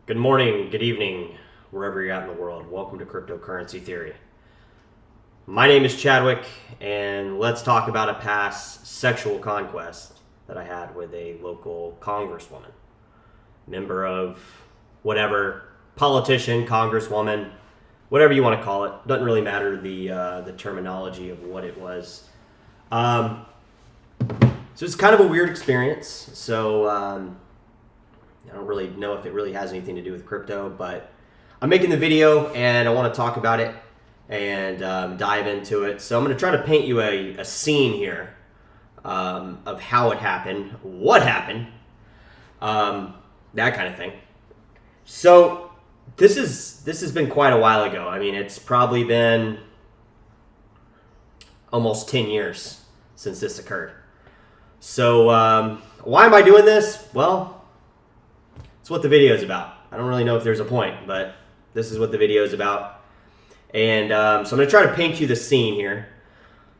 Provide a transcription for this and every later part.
Good morning, good evening, wherever you're at in the world. Welcome to Cryptocurrency Theory. My name is Chadwick, and let's talk about a past sexual conquest that I had with a local congresswoman. Member of whatever, politician, congresswoman, whatever you want to call it. Doesn't really matter the terminology of what it was. So it's kind of a weird experience. So I don't really know if it really has anything to do with crypto, but I'm making the video and I want to talk about it and dive into it. So I'm going to try to paint you a scene here of how it happened, what happened, that kind of thing. So this has been quite a while ago. I mean, it's probably been almost 10 years since this occurred. So why am I doing this? Well, it's what the video is about. I don't really know if there's a point, but this is what the video is about. And so I'm going to try to paint you the scene here.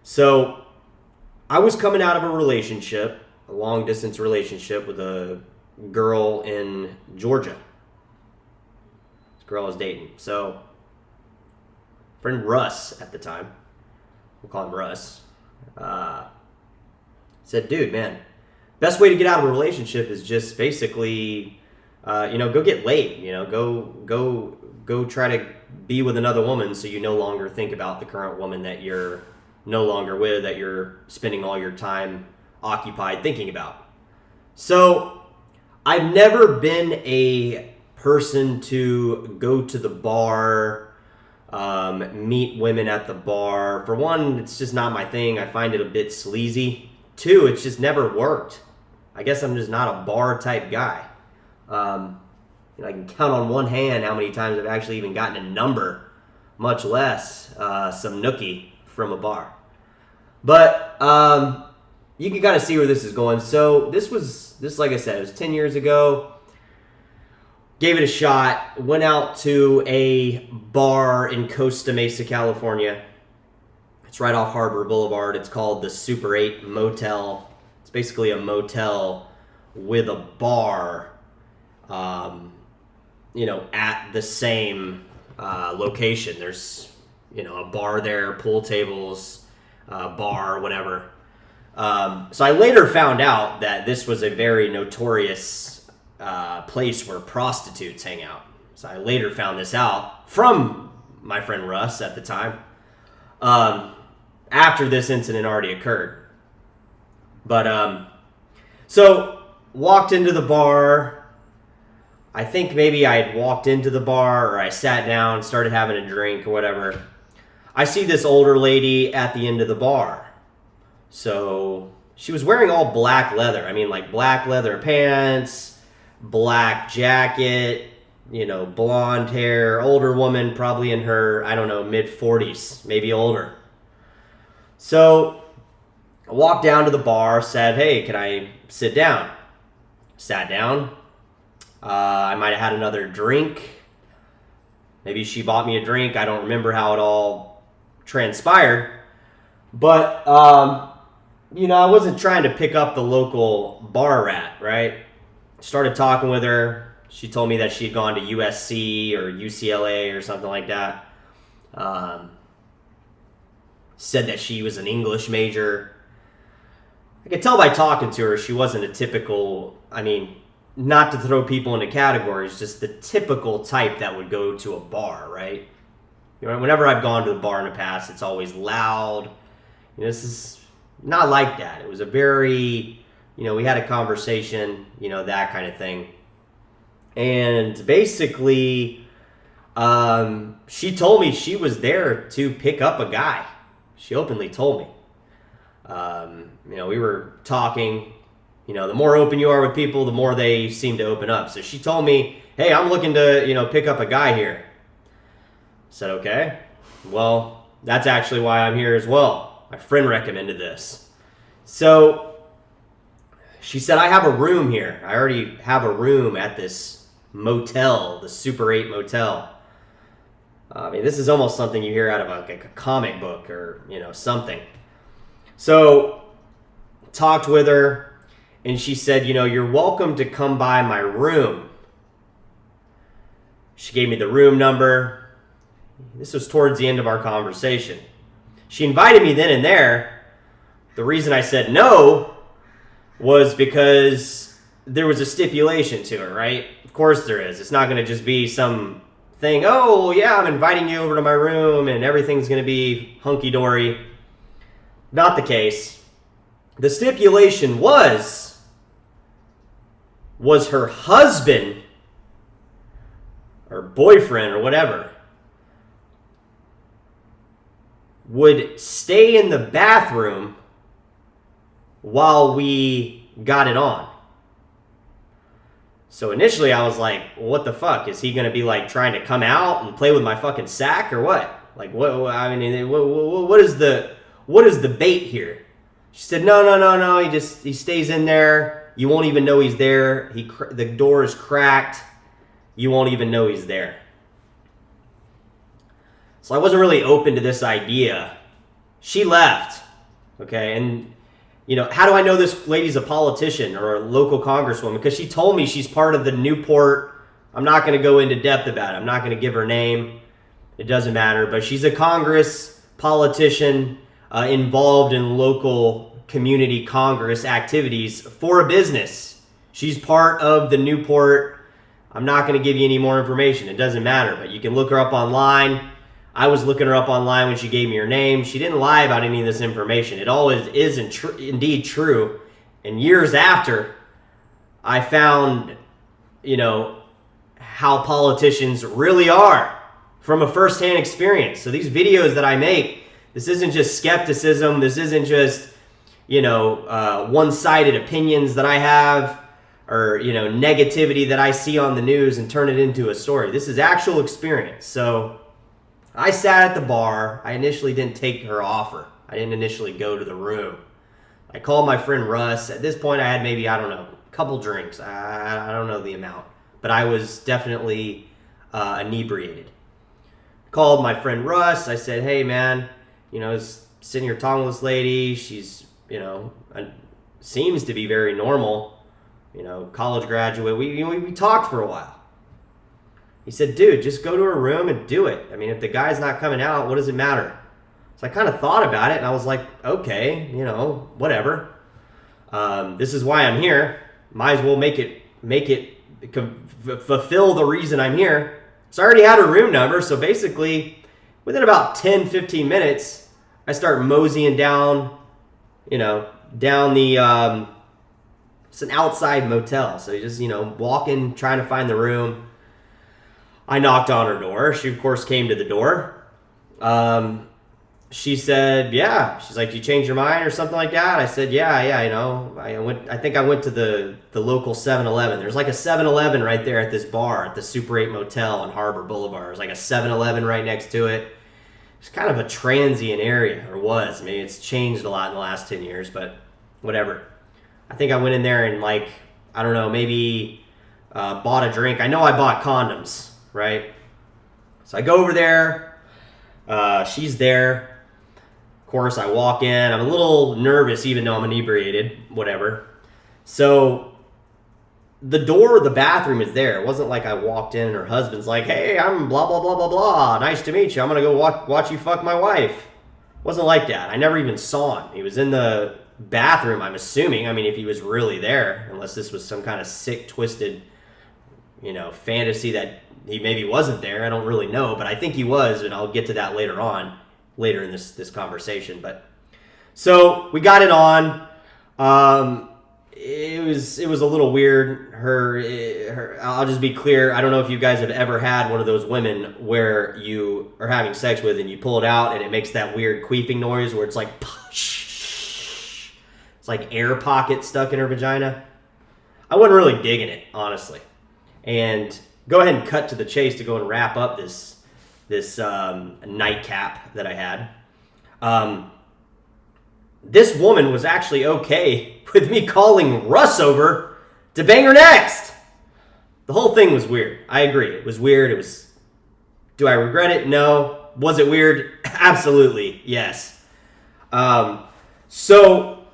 So I was coming out of a relationship, a long distance relationship with a girl in Georgia. This girl I was dating. So friend Russ at the time, we'll call him Russ, said, dude, man, best way to get out of a relationship is just basically go get laid, go try to be with another woman so you no longer think about the current woman that you're no longer with, that you're spending all your time occupied thinking about. So I've never been a person to go to the bar, meet women at the bar. For one, it's just not my thing. I find it a bit sleazy. Two, it's just never worked. I guess I'm just not a bar type guy. I can count on one hand how many times I've actually even gotten a number, much less some nookie from a bar. But you can kind of see where this is going. So this, like I said, it was 10 years ago. Gave it a shot. Went out to a bar in Costa Mesa, California. It's right off Harbor Boulevard. It's called the Super 8 Motel. It's basically a motel with a bar. At the same location. There's, a bar there, pool tables, bar, whatever. So I later found out that this was a very notorious place where prostitutes hang out. So I later found this out from my friend Russ at the time, after this incident already occurred. But so walked into the bar. I think maybe I had walked into the bar or I sat down, started having a drink or whatever. I see this older lady at the end of the bar. So she was wearing all black leather. I mean, like black leather pants, black jacket, blonde hair, older woman, probably in her, mid-40s, maybe older. So I walked down to the bar, said, hey, can I sit down? Sat down. I might have had another drink. Maybe she bought me a drink. I don't remember how it all transpired. But, I wasn't trying to pick up the local bar rat, right? Started talking with her. She told me that she had gone to USC or UCLA or something like that. Said that she was an English major. I could tell by talking to her she wasn't a typical, not to throw people into categories, just the typical type that would go to a bar, right? Whenever I've gone to the bar in the past, it's always loud. This is not like that. It was a very, we had a conversation, that kind of thing. And basically, she told me she was there to pick up a guy. She openly told me. We were talking. The more open you are with people, the more they seem to open up. So she told me, hey, I'm looking to, pick up a guy here. I said, okay. Well, that's actually why I'm here as well. My friend recommended this. So she said, I have a room here. I already have a room at this motel, the Super 8 Motel. This is almost something you hear out of a comic book or, something. So talked with her, and she said, you're welcome to come by my room. She gave me the room number. This was towards the end of our conversation. She invited me then and there. The reason I said no was because there was a stipulation to it, right? Of course there is. It's not going to just be some thing, oh, yeah, I'm inviting you over to my room and everything's going to be hunky-dory. Not the case. The stipulation was her husband or boyfriend or whatever would stay in the bathroom while we got it on. So initially I was like, what the fuck? Is he going to be like trying to come out and play with my fucking sack or what? Like, what? I mean, what is the bait here? She said, no. He stays in there. You won't even know he's there. The door is cracked. You won't even know he's there. So I wasn't really open to this idea. She left. Okay. And, you know, how do I know this lady's a politician or a local congresswoman? Because she told me she's part of the Newport. I'm not going to go into depth about it. I'm not going to give her name. It doesn't matter. But she's a Congress politician involved in local community Congress activities for a business. She's part of the Newport. I'm not going to give you any more information. It doesn't matter. But you can look her up online. I was looking her up online when she gave me her name. She didn't lie about any of this information. It always is indeed true. And years after, I found, you know, how politicians really are from a firsthand experience. So these videos that I make, this isn't just skepticism. This isn't just, you know, one-sided opinions that I have or, you know, negativity that I see on the news and turn it into a story. This is actual experience. So I sat at the bar. I initially didn't take her offer. I didn't initially go to the room. I called my friend Russ. At this point, I had maybe, I don't know, a couple drinks. I don't know the amount. But I was definitely inebriated. Called my friend Russ. I said, hey, man, you know, I was sitting here talking with this lady. She's, you know, seems to be very normal. You know, college graduate. We talked for a while. He said, dude, just go to her room and do it. I mean, if the guy's not coming out, what does it matter? So I kind of thought about it, and I was like, okay, you know, whatever. This is why I'm here. Might as well make it fulfill the reason I'm here. So I already had her room number, so basically, within about 10, 15 minutes, I start moseying down, you know, down the, it's an outside motel. So you just, you know, walking, trying to find the room. I knocked on her door. She, of course, came to the door. She said, yeah. She's like, you changed your mind or something like that? I said, yeah, you know. I think I went to the local 7-Eleven. There's like a 7-Eleven right there at this bar at the Super 8 Motel on Harbor Boulevard. There's like a 7-Eleven right next to it. It's kind of a transient area, or was. Maybe it's changed a lot in the last 10 years, but whatever. I think I went in there and, like, I don't know, maybe bought a drink. I know I bought condoms, right? So I go over there. She's there. Of course, I walk in. I'm a little nervous, even though I'm inebriated. Whatever. So the door of the bathroom is there. It wasn't like I walked in and her husband's like, hey, I'm blah, blah, blah, blah, blah. Nice to meet you. I'm going to go watch you fuck my wife. It wasn't like that. I never even saw him. He was in the bathroom, I'm assuming. I mean, if he was really there, unless this was some kind of sick, twisted, you know, fantasy that he maybe wasn't there. I don't really know, but I think he was, and I'll get to that later in this conversation. But so we got it on. It was a little weird. Her. I'll just be clear. I don't know if you guys have ever had one of those women where you are having sex with and you pull it out and it makes that weird queefing noise where it's like, it's like air pocket stuck in her vagina. I wasn't really digging it, honestly. And go ahead and cut to the chase to go and wrap up this nightcap that I had. This woman was actually okay with me calling Russ over to bang her next. The whole thing was weird. I agree. It was weird. Do I regret it? No. Was it weird? Absolutely. Yes. So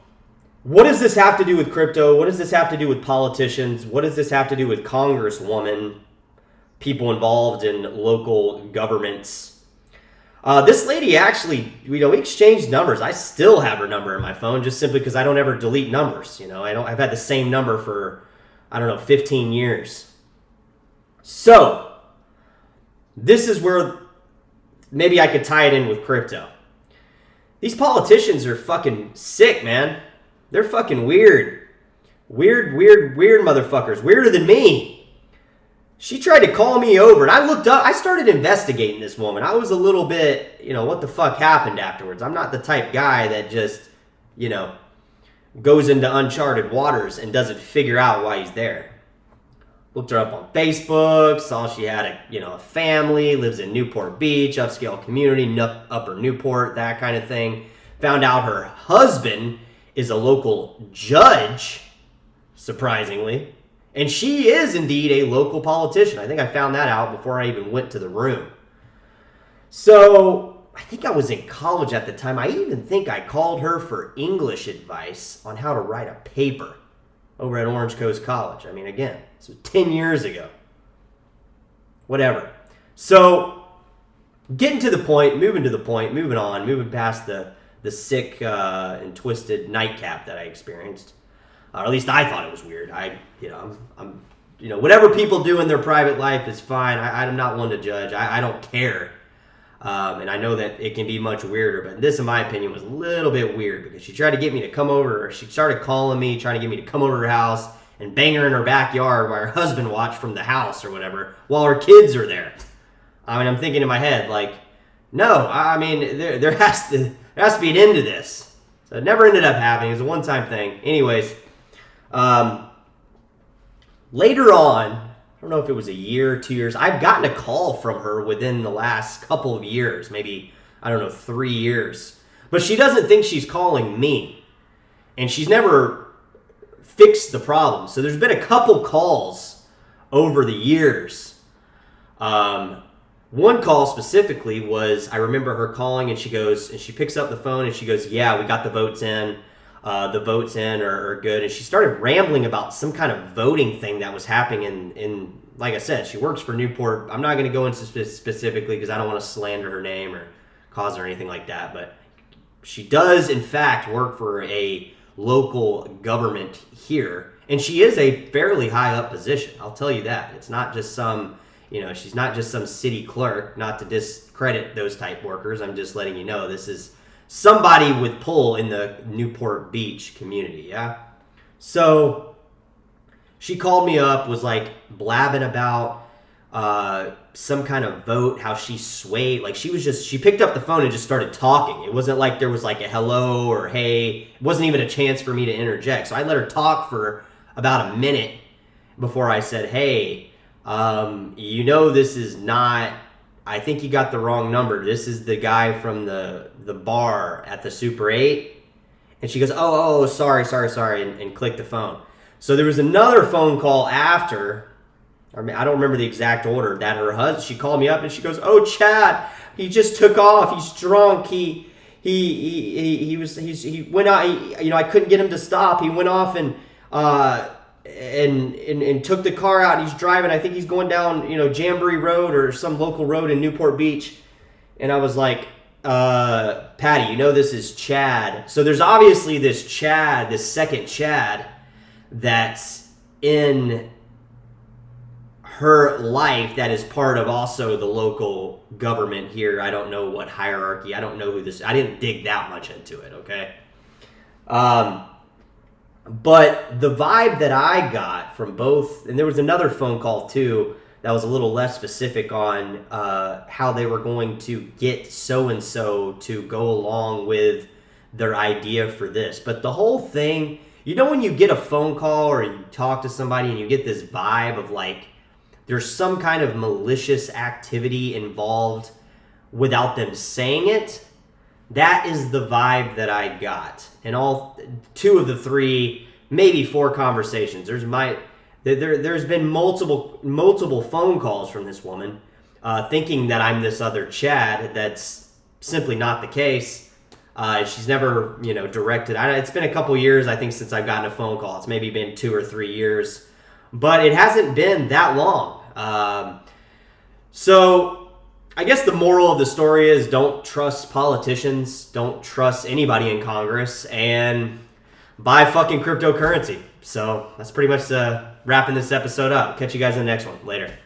what does this have to do with crypto? What does this have to do with politicians? What does this have to do with Congresswoman? people involved in local governments. This lady actually, we exchanged numbers. I still have her number in my phone just simply because I don't ever delete numbers. I've had the same number for, 15 years. So, this is where maybe I could tie it in with crypto. These politicians are fucking sick, man. They're fucking weird. Weird motherfuckers. Weirder than me. She tried to call me over, and I looked up. I started investigating this woman. I was a little bit, what the fuck happened afterwards. I'm not the type guy that just, goes into uncharted waters and doesn't figure out why he's there. Looked her up on Facebook, saw she had a family, lives in Newport Beach, upscale community, Upper Newport, that kind of thing. Found out her husband is a local judge, surprisingly. And she is indeed a local politician. I think I found that out before I even went to the room. So, I think I was in college at the time. I even think I called her for English advice on how to write a paper over at Orange Coast College. I mean, again, this was 10 years ago. Whatever. So, getting to the point, moving on, moving past the sick and twisted nightcap that I experienced. Or at least I thought it was weird. I'm whatever people do in their private life is fine. I'm not one to judge. I don't care. And I know that it can be much weirder, but this, in my opinion, was a little bit weird because she tried to get me to come over, or she started calling me, trying to get me to come over to her house and bang her in her backyard while her husband watched from the house or whatever, while her kids are there. I mean, I'm thinking in my head, like, no, I mean, there has to be an end to this. So it never ended up happening. It was a one-time thing. Anyways, later on, I don't know if it was a year or 2 years, I've gotten a call from her within the last couple of years, maybe, 3 years. But she doesn't think she's calling me. And she's never fixed the problem. So there's been a couple calls over the years. One call specifically was, I remember her calling and she picks up the phone and she goes, yeah, we got the votes in. The votes in are good. And she started rambling about some kind of voting thing that was happening in like I said, she works for Newport. I'm not going to go into specifically because I don't want to slander her name or cause her anything like that. But she does, in fact, work for a local government here. And she is a fairly high up position. I'll tell you that. It's not just some, she's not just some city clerk, not to discredit those type workers. I'm just letting you know this is somebody with pull in the Newport Beach community, yeah? So she called me up, was like blabbing about some kind of vote, how she swayed. Like she picked up the phone and just started talking. It wasn't like there was like a hello or hey. It wasn't even a chance for me to interject. So I let her talk for about a minute before I said, hey, this is not, I think you got the wrong number. This is the guy from the bar at the Super 8. And she goes, oh, sorry, and clicked the phone. So there was another phone call after, I don't remember the exact order, that her husband, she called me up and she goes, oh, Chad, he just took off. He's drunk. He went out, I couldn't get him to stop. He went off and took the car out and he's driving. I think he's going down, Jamboree Road or some local road in Newport Beach. And I was like, Patty, this is Chad. So there's obviously this Chad, this second Chad that's in her life that is part of also the local government here. I don't know what hierarchy. I don't know who this, I didn't dig that much into it, okay? But the vibe that I got from both, and there was another phone call too that was a little less specific on how they were going to get so-and-so to go along with their idea for this. But the whole thing, when you get a phone call or you talk to somebody and you get this vibe of like there's some kind of malicious activity involved without them saying it, that is the vibe that I got. And all two of the three, maybe four conversations. There's been multiple phone calls from this woman, thinking that I'm this other Chad. That's simply not the case. She's never, directed. It's been a couple years, I think, since I've gotten a phone call. It's maybe been 2 or 3 years, but it hasn't been that long. So I guess the moral of the story is don't trust politicians, don't trust anybody in Congress, and buy fucking cryptocurrency. So that's pretty much wrapping this episode up. Catch you guys in the next one. Later.